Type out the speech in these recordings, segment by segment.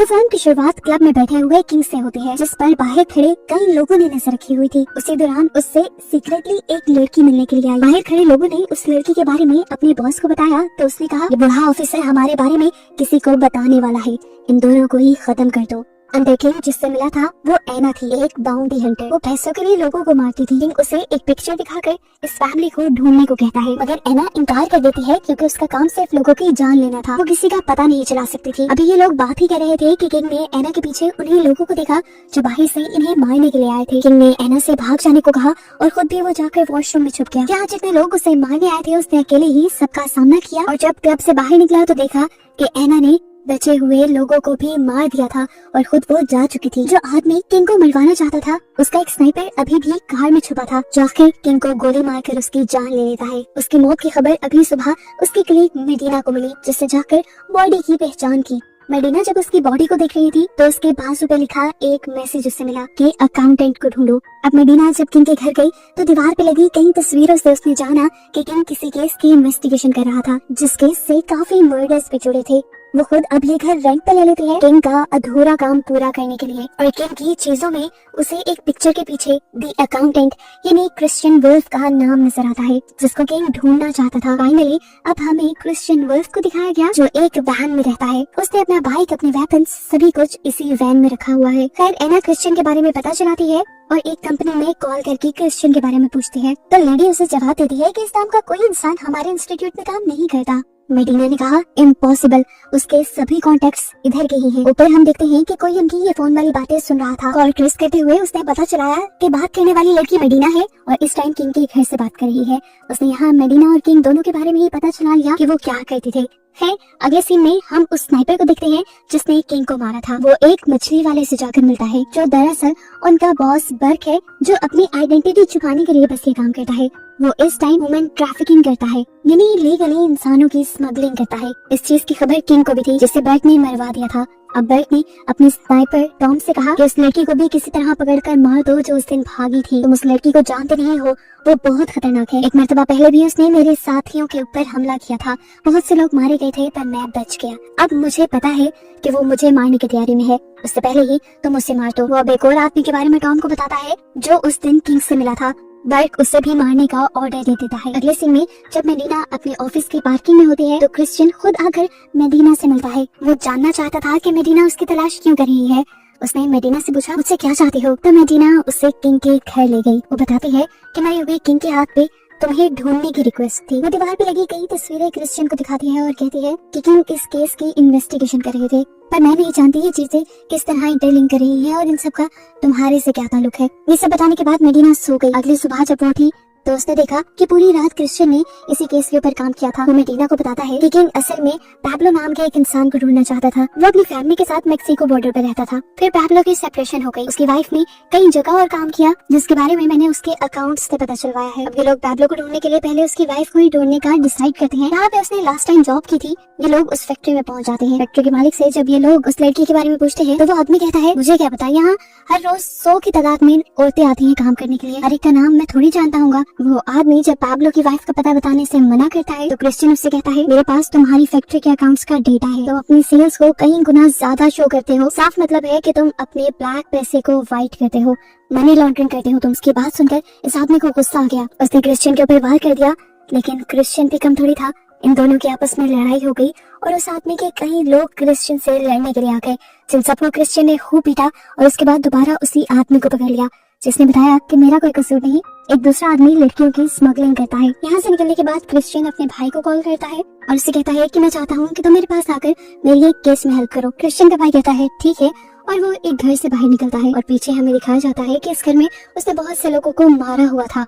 तो फिल्म की शुरुआत क्लब में बैठे हुए किंग से होती है, जिस पर बाहर खड़े कई लोगों ने नजर रखी हुई थी। उसी दौरान उससे सीक्रेटली एक लड़की मिलने के लिए आई। बाहर खड़े लोगों ने उस लड़की के बारे में अपने बॉस को बताया तो उसने कहा, ये बूढ़ा ऑफिसर हमारे बारे में किसी को बताने वाला है, इन दोनों को ही खत्म कर दो। अंदर किंग जिससे मिला था वो एना थी, एक बाउंटी हंटर। वो पैसों के लिए लोगों को मारती थी। किंग उसे एक पिक्चर दिखाकर इस फैमिली को ढूंढने को कहता है, मगर एना इनकार कर देती है क्योंकि उसका काम सिर्फ लोगों की जान लेना था, वो किसी का पता नहीं चला सकती थी। अभी ये लोग बात ही कर रहे थे कि किंग ने एना के पीछे उन्हीं लोगों को देखा जो बाहर से इन्हें मारने के लिए आए थे। किंग ने एना से भाग जाने को कहा और खुद भी वो जाकर वॉशरूम में छुप गया। यहाँ जितने लोग उसे मारने आए थे उसने अकेले ही सबका सामना किया और जब क्लब से बाहर निकला तो देखा कि एना ने बचे हुए लोगों को भी मार दिया था और खुद वो जा चुकी थी। जो आदमी किंग को मरवाना चाहता था उसका एक स्नाइपर अभी भी कार में छुपा था, जो आखिर किंग को गोली मारकर उसकी जान ले लेता है। उसकी मौत की खबर अभी सुबह उसकी कलीग मेडिना को मिली, जिससे जाकर बॉडी की पहचान की। मेडिना जब उसकी बॉडी को देख रही थी तो उसके बाजू पे लिखा एक मैसेज उससे मिला कि अकाउंटेंट को ढूंढो। अब मेडिना जब किंग के घर गई तो दीवार पे लगी कई तस्वीरों से उसने जाना कि किंग किसी केस की इन्वेस्टिगेशन कर रहा था, जिस केस से काफी मर्डर्स भी जुड़े थे। वो खुद अब ये घर रेंट पे ले लेती है किंग का अधूरा काम पूरा करने के लिए, और किंग की चीजों में उसे एक पिक्चर के पीछे दी अकाउंटेंट यानी क्रिश्चियन वुल्फ का नाम नजर आता है, जिसको किंग ढूंढना चाहता था। फाइनली अब हमें क्रिश्चियन वुल्फ को दिखाया गया जो एक वैन में रहता है। उसने अपना बाइक, अपने वेपन, सभी कुछ इसी वैन में रखा हुआ है। खैर एना क्रिश्चियन के बारे में पता चलाती है और एक कंपनी में कॉल करके क्रिश्चियन के बारे में पूछती है तो लेडी उसे जवाब देती है कि इस नाम का कोई इंसान हमारे इंस्टीट्यूट में काम नहीं करता। मेडिना ने कहा इम्पॉसिबल, उसके सभी कॉन्टेक्ट्स इधर के ही हैं। ऊपर हम देखते हैं कि कोई उनकी ये फोन वाली बातें सुन रहा था। कॉल ट्रेस करते हुए उसने पता चलाया कि बात करने वाली लड़की मेडिना है और इस टाइम किंग के घर से बात कर रही है। उसने यहाँ मेडिना और किंग दोनों के बारे में ही पता चला लिया कि वो क्या करते थे। है अगले सीन में हम उस स्नाइपर को देखते हैं जिसने किंग को मारा था। वो एक मछली वाले से जाकर मिलता है जो दरअसल उनका बॉस बर्क है, जो अपनी आइडेंटिटी छुपाने के लिए बस ये काम करता है। वो इस टाइम वुमेन ट्रैफिकिंग करता है, यानी लीगली इंसानों की स्मगलिंग करता है। इस चीज की खबर किंग को भी थी, जिसे बर्क ने मरवा दिया था। अब बर्क ने अपने स्नाइपर टॉम से कहा कि उस लड़की को भी किसी तरह पकड़कर मार दो जो उस दिन भागी थी। तुम उस लड़की को जानते नहीं हो, वो बहुत खतरनाक है। एक मर्तबा पहले भी उसने मेरे साथियों के ऊपर हमला किया था, बहुत से लोग मारे गए थे पर मैं बच गया। अब मुझे पता है कि वो मुझे मारने की तैयारी में है, उससे पहले ही तुम मुझसे मार दो। वो अब एक और आदमी के बारे में टॉम को बताता है जो उस दिन किंग से मिला था। बर्क उसे भी मारने का ऑर्डर दे देता है। अगले सीन में जब मेडिना अपने ऑफिस की पार्किंग में होती है तो क्रिश्चियन खुद आकर मेडिना से मिलता है। वो जानना चाहता था कि मेडिना उसकी तलाश क्यों कर रही है। उसने मेडिना से पूछा मुझसे क्या चाहती हो, तो मेडिना उसे किंग के घर ले गई। वो बताती है कि मरे हुए किंग के हाथ पे तुम्हें ढूंढने की रिक्वेस्ट थी। वो दीवार पे लगी कई तस्वीरें क्रिश्चियन को दिखाती है और कहती है कि किंग इस केस की इन्वेस्टिगेशन कर रहे थे, पर मैं नहीं जानती ये चीजें किस तरह इंटरलिंक कर रही है और इन सब का तुम्हारे से क्या ताल्लुक है। ये सब बताने के बाद मेडिना सो गई। अगली सुबह जब वो उठी तो उसने देखा कि पूरी रात क्रिश्चियन ने इसी केस के ऊपर काम किया था। वो मेडिना को बताता है कि किंग असल में पैब्लो नाम के एक इंसान को ढूंढना चाहता था। वो अपनी फैमिली के साथ मेक्सिको बॉर्डर पर रहता था। फिर पैब्लो की सेपरेशन हो गई। उसकी वाइफ ने कई जगह और काम किया जिसके बारे में मैंने उसके अकाउंट्स से पता चलवाया है। अब ये लोग पैब्लो को ढूंढने के लिए पहले उसकी वाइफ को ही ढूंढने का डिसाइड करते हैं। यहाँ पे उसने लास्ट टाइम जॉब की थी। ये लोग उस फैक्ट्री में पहुंच जाते हैं। फैक्ट्री के मालिक से जब ये लोग उस लड़की के बारे में पूछते हैं तो वो आदमी कहता है मुझे क्या पता, यहाँ हर रोज 100 की तादाद में औरतें आती हैं काम करने के लिए, हर एक का नाम मैं थोड़ी जानता हूँ। वो आदमी जब पैब्लो की वाइफ का पता बताने से मना करता है तो क्रिश्चियन उससे कहता है मेरे पास तुम्हारी फैक्ट्री के अकाउंट्स का डेटा है, तुम अपनी सेल्स को कई गुना ज्यादा शो करते हो। साफ मतलब है कि तुम अपने ब्लैक पैसे को व्हाइट करते हो, मनी लॉन्ड्रिंग करते हो। तुम उसकी बात सुनकर इस आदमी को गुस्सा आ गया। उसने क्रिश्चियन के ऊपर वार कर दिया, लेकिन क्रिश्चियन भी कम थोड़ी था। इन दोनों की आपस में लड़ाई हो गई और उस आदमी के कई लोग क्रिश्चियन से लड़ने के लिए आ गए, जिन सबको क्रिश्चियन ने खूब पीटा और उसके बाद दोबारा उसी आदमी को पकड़ लिया जिसने बताया कि मेरा कोई कसूर नहीं, एक दूसरा आदमी लड़कियों की स्मगलिंग करता है। यहाँ से निकलने के बाद क्रिश्चियन अपने भाई को कॉल करता है और उससे कहता है कि मैं चाहता हूँ कि तुम मेरे पास आकर मेरी एक केस में हेल्प करो। क्रिश्चियन का भाई कहता है ठीक है और वो एक घर से बाहर निकलता है और पीछे हमें दिखाया जाता है कि इस घर में उसने बहुत से लोगों को मारा हुआ था।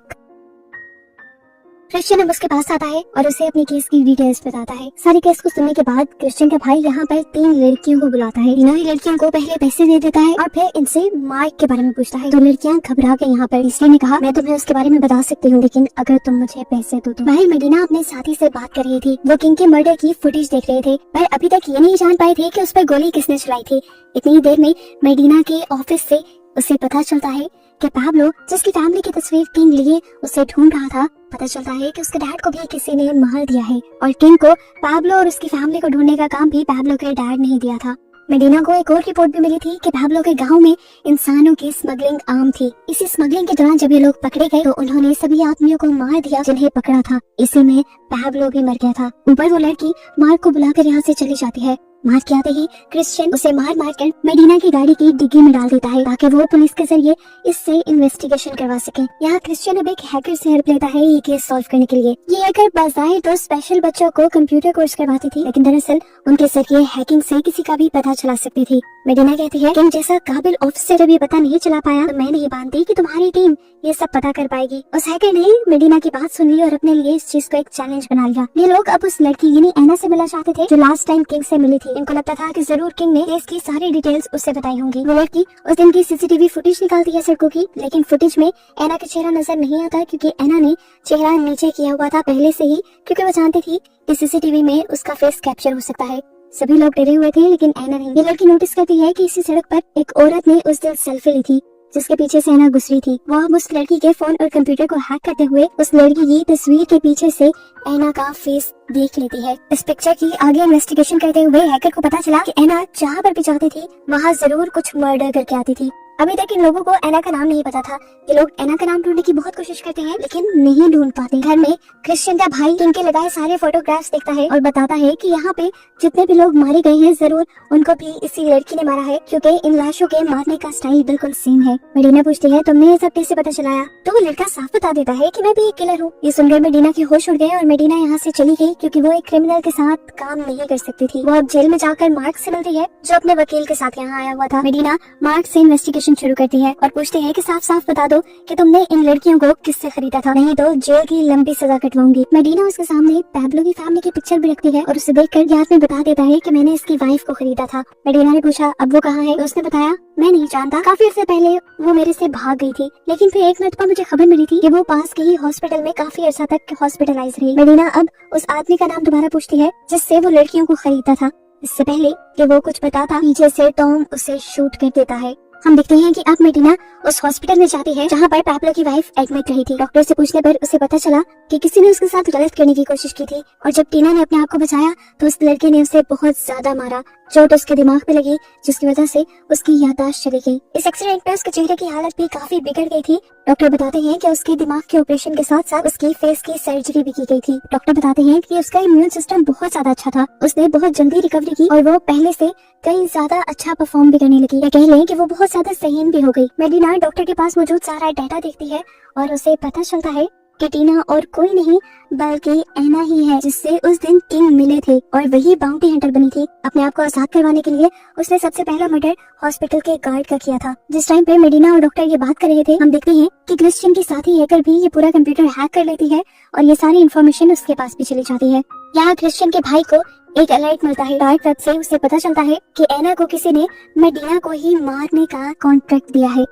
क्रिश्चियन अब उसके पास आता है और उसे अपनी केस की डिटेल्स बताता है। सारी केस को सुनने के बाद क्रिश्चियन का भाई यहाँ पर 3 लड़कियों को बुलाता है। तीनों ही लड़कियों को पहले पैसे दे देता है और फिर इनसे मार्क के बारे में पूछता है। तो लड़कियां घबरा गई यहाँ पर। इसलिए ने कहा मैं तुम्हें उसके बारे में बता सकती हूँ, लेकिन अगर तुम मुझे पैसे दो तो। भाई मेडिना अपने साथी से बात कर रही थी। वो किंग के मर्डर की फुटेज देख रहे थे पर अभी तक ये नहीं जान पाए थे कि उस पर गोली किसने चलाई थी। इतनी देर में मेडिना के ऑफिस से उसे पता चलता है कि पैब्लो जिसकी फैमिली की तस्वीर किंग लिए उसे ढूंढ रहा था, पता चलता है कि उसके डैड को भी किसी ने मार दिया है और किंग को पैब्लो और उसकी फैमिली को ढूंढने का काम भी पैब्लो के डैड ने ही दिया था। मेडिना को एक और रिपोर्ट भी मिली थी कि पैब्लो के गांव में इंसानों की स्मगलिंग आम थी। इसी स्मगलिंग के दौरान जब ये लोग पकड़े गए तो उन्होंने सभी आदमियों को मार दिया जिन्हें पकड़ा था। इसी में पैब्लो भी मर गया था। ऊपर वो लड़की मार्क को बुलाकर यहाँ से चली जाती है। मार्क के आते ही क्रिश्चियन उसे मार मार कर मेडिना की गाड़ी की डिग्गी में डाल देता है ताकि वो पुलिस के जरिए इससे इन्वेस्टिगेशन करवा सके। यहाँ क्रिश्चियन अब एक हैकर से हेल्प लेता है ये केस सॉल्व करने के लिए। ये हैकर बाज़ाहिर तो स्पेशल बच्चों को कंप्यूटर कोर्स करवाती थी, लेकिन दरअसल उनके जरिए हैकिंग से किसी का भी पता चला सकती थी। मेडिना कहती है कि जैसा काबिल ऑफिसर अभी पता नहीं चला पाया तो मैं नहीं मानती कि तुम्हारी टीम ये सब पता कर पाएगी। उस हैकर ने मेडिना की बात सुन ली और अपने लिए इस चीज को एक चैलेंज बना लिया। ये लोग अब उस लड़की यानी एना से मिलना चाहते थे जो लास्ट टाइम किंग से मिली थी। इनको लगता था कि जरूर किंग ने केस की सारी डिटेल्स उससे बताई होंगी। वो लड़की उस दिन की सीसीटीवी फुटेज निकालती है सड़कों की, लेकिन फुटेज में एना का चेहरा नजर नहीं आता क्योंकि एना ने चेहरा नीचे किया हुआ था पहले से ही, क्योंकि वो जानती थी कि सीसीटीवी में उसका फेस कैप्चर हो सकता है। सभी लोग डरे हुए थे लेकिन एना नहीं। ये लड़की नोटिस करती है कि इसी सड़क पर एक औरत ने उस दिन सेल्फी ली थी जिसके पीछे से एना गुजरी थी। वो अब उस लड़की के फोन और कंप्यूटर को हैक करते हुए उस लड़की की तस्वीर के पीछे से एना का फेस देख लेती है। इस पिक्चर की आगे इन्वेस्टिगेशन करते हुए हैकर को पता चला कि एना जहाँ पर भी जाती थी वहाँ जरूर कुछ मर्डर करके आती थी। अभी तक इन लोगों को एना का नाम नहीं पता था। ये लोग एना का नाम ढूंढने की बहुत कोशिश करते हैं लेकिन नहीं ढूंढ पाते। घर में क्रिश्चियन का भाई इनके लगाए सारे फोटोग्राफ्स देखता है और बताता है कि यहाँ पे जितने भी लोग मारे गए हैं जरूर उनको भी इसी लड़की ने मारा है, क्योंकि इन लाशों के मारने का स्टाइल बिल्कुल सेम है। मेडिना पूछती है तुमने ये सब कैसे पता चलाया? तो वो लड़का साफ बता देता है कि मैं भी एक किलर हूँ। ये सुनकर मेडिना के होश उड़ गए और मेडिना यहाँ से चली गई क्योंकि वो एक क्रिमिनल के साथ काम नहीं कर सकती थी। वो अब जेल में जाकर मार्क से मिलती है जो अपने वकील के साथ यहाँ आया हुआ था। मेडिना मार्क से इन्वेस्टिगेशन शुरू करती है और पूछती है कि साफ साफ बता दो कि तुमने इन लड़कियों को किससे खरीदा था, नहीं तो जेल की लंबी सजा कटवाऊंगी। मेडिना उसके सामने पैब्लो की फैमिली की पिक्चर भी रखती है और उसे देखकर ये आदमी बता देता है कि मैंने इसकी वाइफ को खरीदा था। मेडिना ने पूछा अब वो कहाँ है? तो उसने बताया मैं नहीं जानता, काफी अर्से पहले वो मेरे से भाग गई थी, लेकिन फिर एक मिनट पर मुझे खबर मिली थी कि वो पास के ही हॉस्पिटल में काफी अर्सा तक हॉस्पिटलाइज रही। मेडिना अब उस आदमी का नाम दोबारा पूछती है जिससे वो लड़कियों को खरीदता था। इससे पहले कि वो कुछ बताता पीछे से टॉम उसे शूट कर देता है। हम देखते हैं कि अब मेडिना उस हॉस्पिटल में जाती है जहाँ पर पैब्लो की वाइफ एडमिट रही थी। डॉक्टर से पूछने पर उसे पता चला कि किसी ने उसके साथ गलत करने की कोशिश की थी और जब टीना ने अपने आप को बचाया तो उस लड़के ने उसे बहुत ज्यादा मारा। चोट उसके दिमाग पे लगी जिसकी वजह से उसकी याददाश्त चली गई। इस एक्सीडेंट में उसके चेहरे की हालत भी काफी बिगड़ गई थी। डॉक्टर बताते हैं कि उसके दिमाग के ऑपरेशन के साथ साथ उसकी फेस की सर्जरी भी की गई थी। डॉक्टर बताते हैं कि उसका इम्यून सिस्टम बहुत ज्यादा अच्छा था, उसने बहुत जल्दी रिकवरी की और वो पहले से कहीं ज्यादा अच्छा परफॉर्म भी करने लगी। या कह लें कि वो बहुत ज्यादा सहन भी हो गई। मेडिना डॉक्टर के पास मौजूद सारा डाटा देखती है और उसे पता चलता है कि टीना और कोई नहीं बल्कि एना ही है जिससे उस दिन किंग मिले थे और वही बाउंटी हंटर बनी थी। अपने आप को आजाद करवाने के लिए उसने सबसे पहला मर्डर हॉस्पिटल के गार्ड का किया था। जिस टाइम पे मेडिना और डॉक्टर ये बात कर रहे थे हम देखते हैं कि क्रिश्चियन की साथी हैकर भी ये पूरा कंप्यूटर हैक कर लेती है और ये सारी इन्फॉर्मेशन उसके पास भी चली जाती है। यहाँ क्रिश्चियन के भाई को एक अलर्ट मिलता है। डार्क वेब से उसे पता चलता है कि एना को किसी ने मेडिना को ही मारने का कॉन्ट्रैक्ट दिया है।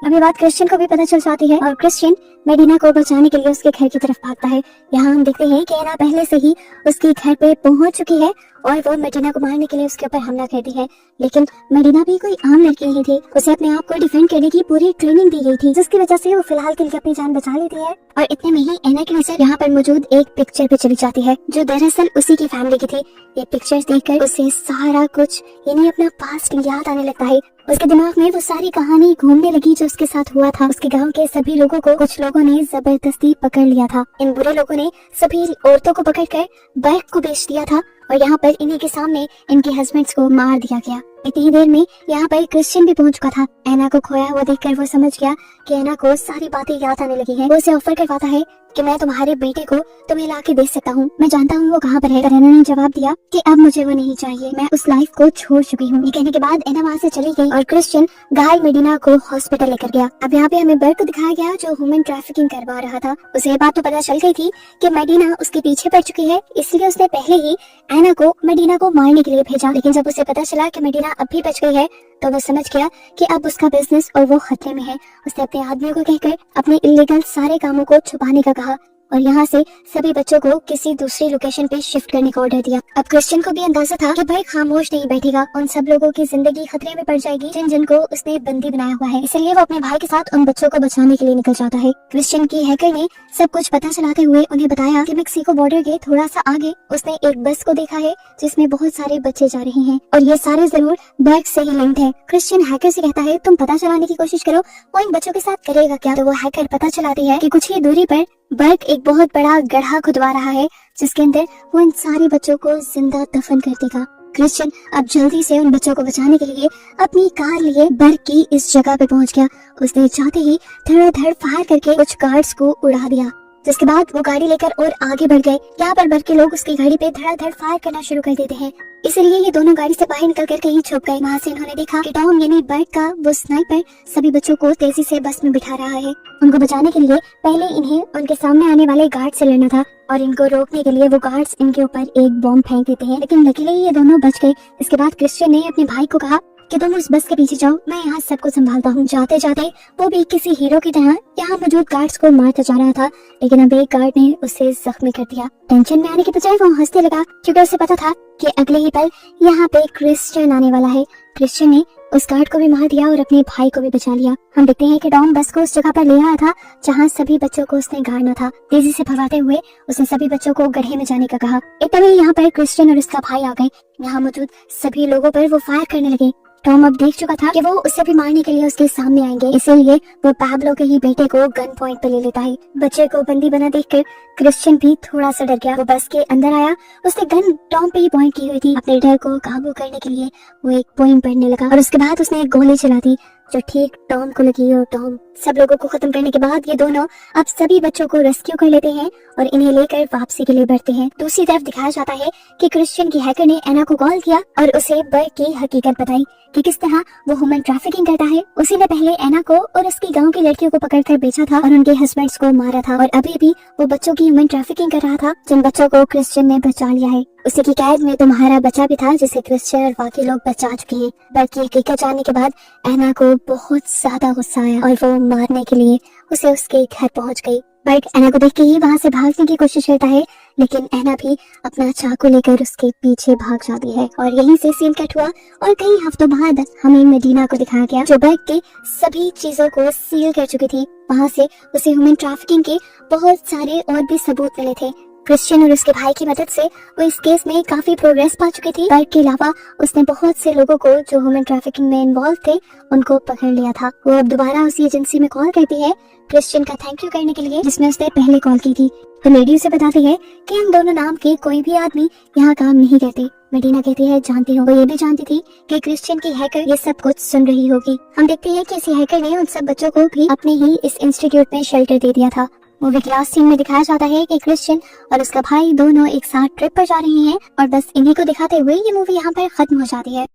अभी बात क्रिश्चियन को भी पता चल जाती है और क्रिश्चियन मेडिना को बचाने के लिए उसके घर की तरफ भागता है। यहाँ हम देखते हैं कि एना पहले से ही उसके घर पे पहुंच चुकी है और वो मेडिना को मारने के लिए उसके ऊपर हमला करती है। लेकिन मेडिना भी कोई आम लड़की नहीं थी, उसे अपने आप को डिफेंड करने की पूरी ट्रेनिंग दी गई थी जिसकी वजह से वो फिलहाल के लिए अपनी जान बचा लेती है। और इतने में ही एना की नजर यहाँ पर मौजूद एक पिक्चर पे चली जाती है जो दरअसल उसी की फैमिली की थी। ये पिक्चर्स देखकर उसे सारा कुछ यानी अपना पास्ट याद आने लगता है। उसके दिमाग में वो सारी कहानी घूमने लगी जो उसके साथ हुआ था। उसके गांव के सभी लोगों को कुछ लोगों ने जबरदस्ती पकड़ लिया था। इन बुरे लोगों ने सभी औरतों को पकड़कर बर्फ को बेच दिया था और यहाँ पर इन्हीं के सामने इनके हस्बैंड्स को मार दिया गया। इतनी देर में यहाँ पर क्रिश्चियन भी पहुंच चुका था। एना को खोया हुआ देखकर वो समझ गया कि एना को सारी बातें याद आने लगी हैं। वो उसे ऑफर करवाता है कि मैं तुम्हारे बेटे को तुम्हें ला के दे सकता हूँ, मैं जानता हूँ वो कहाँ पर है। एना ने जवाब दिया कि अब मुझे वो नहीं चाहिए, मैं उस लाइफ को छोड़ चुकी हूँ। ये कहने के बाद एना वहाँ से चली गई और क्रिश्चियन घायल मेडिना को हॉस्पिटल लेकर गया। अब यहाँ पे हमें बर्ड को दिखाया गया जो ह्यूमन ट्रैफिकिंग करवा रहा था। उसे ये बात तो पता चल गई थी कि मेडिना उसके पीछे पड़ चुकी है, इसलिए उसने पहले ही एना को मेडिना को मारने के लिए भेजा। लेकिन जब उसे पता चला कि मेडिना अब भी बच गई है तो वो समझ गया कि अब उसका बिजनेस और वो खतरे में है। उसने अपने आदमियों को कहकर अपने इलीगल सारे कामों को छुपाने का कहा। और यहाँ से सभी बच्चों को किसी दूसरी लोकेशन पे शिफ्ट करने का ऑर्डर दिया। अब क्रिश्चियन को भी अंदाजा था कि भाई खामोश नहीं बैठेगा, उन सब लोगों की जिंदगी खतरे में पड़ जाएगी जिन जिनको उसने बंदी बनाया हुआ है। इसलिए वो अपने भाई के साथ उन बच्चों को बचाने के लिए निकल जाता है। क्रिश्चियन की हैकर ने सब कुछ पता चलाते हुए उन्हें बताया कि मेक्सिको बॉर्डर के थोड़ा सा आगे उसने एक बस को देखा है जिसमें बहुत सारे बच्चे जा रहे हैं और ये सारे जरूर बर्ग से ही लिंक्ड है। क्रिश्चियन हैकर से कहता है तुम पता चलाने की कोशिश करो वो इन बच्चों के साथ करेगा क्या। तो वो हैकर पता चलाती है कि कुछ ही दूरी पर बर्ग एक बहुत बड़ा गड्ढा खुदवा रहा है जिसके अंदर वो इन सारे बच्चों को जिंदा दफन कर देगा। क्रिश्चियन अब जल्दी से उन बच्चों को बचाने के लिए अपनी कार लिए बर्ग की इस जगह पे पहुंच गया। उसने जाते ही धड़ाधड़ फायर करके कुछ गार्ड्स को उड़ा दिया, जिसके बाद वो गाड़ी लेकर और आगे बढ़ गए। यहाँ पर बर्ग के लोग उसकी गाड़ी पे धड़ाधड़ फायर करना शुरू कर देते हैं, इसलिए ये दोनों गाड़ी से बाहर निकलकर कहीं छुप गए। वहाँ से उन्होंने देखा कि टॉम यानी बर्ग का वो स्नाइपर सभी बच्चों को तेजी से बस में बिठा रहा है। उनको बचाने के लिए पहले इन्हें उनके सामने आने वाले गार्ड से लड़ना था और इनको रोकने के लिए वो गार्ड्स इनके ऊपर एक बॉम्ब फेंक देते हैं, लेकिन लकीली ये दोनों बच गए। इसके बाद क्रिश्चियन ने अपने भाई को कहा कि तुम उस बस के पीछे जाओ, मैं यहाँ सबको संभालता हूँ। जाते जाते वो भी किसी हीरो की तरह यहाँ मौजूद गार्ड्स को मारता जा रहा था, लेकिन अब एक गार्ड ने उसे जख्मी कर दिया। टेंशन में आने के बजाय वो हंसने लगा क्योंकि उसे पता था कि अगले ही पल यहाँ पे क्रिश्चियन आने वाला है। क्रिश्चियन ने उस गार्ड को भी मार दिया और अपने भाई को भी बचा लिया। हम देखते हैं कि टॉम बस को उस जगह पर ले आया था जहाँ सभी बच्चों को उसने गाड़ना था। तेजी से भगाते हुए उसने सभी बच्चों को गड्ढे में जाने का कहा। इतने यहाँ पर क्रिश्चियन और उसका भाई आ गए। यहाँ मौजूद सभी लोगों पर वो फायर करने लगे। टॉम अब देख चुका था कि वो उसे भी मारने के लिए उसके सामने आएंगे, इसीलिए वो पैब्लो के ही बेटे को गन पॉइंट पे ले लेता है। बच्चे को बंदी बना देखकर क्रिश्चियन भी थोड़ा सा डर गया। वो बस के अंदर आया, उसने गन टॉम पे ही पॉइंट की हुई थी। अपने डर को काबू करने के लिए वो एक पोइम पढ़ने लगा और उसके बाद उसने एक गोली चला दी जो ठीक टॉम को लगी और टॉम सब लोगों को खत्म करने के बाद ये दोनों अब सभी बच्चों को रेस्क्यू कर लेते हैं और इन्हें लेकर वापसी के लिए बढ़ते हैं। दूसरी तरफ दिखाया जाता है कि क्रिश्चियन की हैकर ने एना को कॉल किया और उसे बर्ग की हकीकत बताई कि किस तरह वो ह्यूमन ट्रैफिकिंग करता है। उसी ने पहले एना को और उसकी गांव की लड़कियों को पकड़कर बेचा था और उनके हस्बैंड्स को मारा था और अभी भी वो बच्चों की ह्यूमन ट्रैफिकिंग कर रहा था, जिन बच्चों को क्रिश्चियन ने बचा लिया है। उसी की कैद में तुम्हारा बच्चा भी था जिसे क्रिश्चियन और बाकी लोग बचा चुके हैं। बर्ग की हकीकत जानने के बाद एना को बहुत ज्यादा गुस्सा आया और वो मारने के लिए उसे उसके घर पहुंच गई। बर्ग एना को देख के ही वहाँ से भागने की कोशिश करता है, लेकिन एना भी अपना चाकू लेकर उसके पीछे भाग जाती है और यहीं से सीन कट हुआ और कई हफ्तों बाद हमें मदीना को दिखाया गया जो बर्ग के सभी चीजों को सील कर चुकी थी। वहाँ से उसे ह्यूमन ट्रैफिकिंग के बहुत सारे और भी सबूत मिले थे। क्रिश्चियन और उसके भाई की मदद से वो इस केस में काफी प्रोग्रेस पा चुकी थी। बर्ग के अलावा उसने बहुत से लोगों को जो ह्यूमन ट्रैफिकिंग में इन्वॉल्व थे उनको पकड़ लिया था। वो अब दोबारा उसी एजेंसी में कॉल करती है क्रिश्चियन का थैंक यू करने के लिए जिसमें उसने पहले कॉल की थी। तो लेडी उसे बताती है कि इन दोनों नाम के कोई भी आदमी यहाँ काम नहीं करते। मदीना कहती है जानती हूँ। वो ये भी जानती थी कि क्रिश्चियन की हैकर ये सब कुछ सुन रही होगी। हम देखते हैं कि इसी हैकर ने उन सब बच्चों को भी अपने ही इस इंस्टीट्यूट में शेल्टर दे दिया था। मूवी के लास्ट सीन में दिखाया जाता है कि क्रिश्चियन और उसका भाई दोनों एक साथ ट्रिप पर जा रहे हैं और बस इन्हीं को दिखाते हुए ये मूवी यहाँ पर खत्म हो जाती है।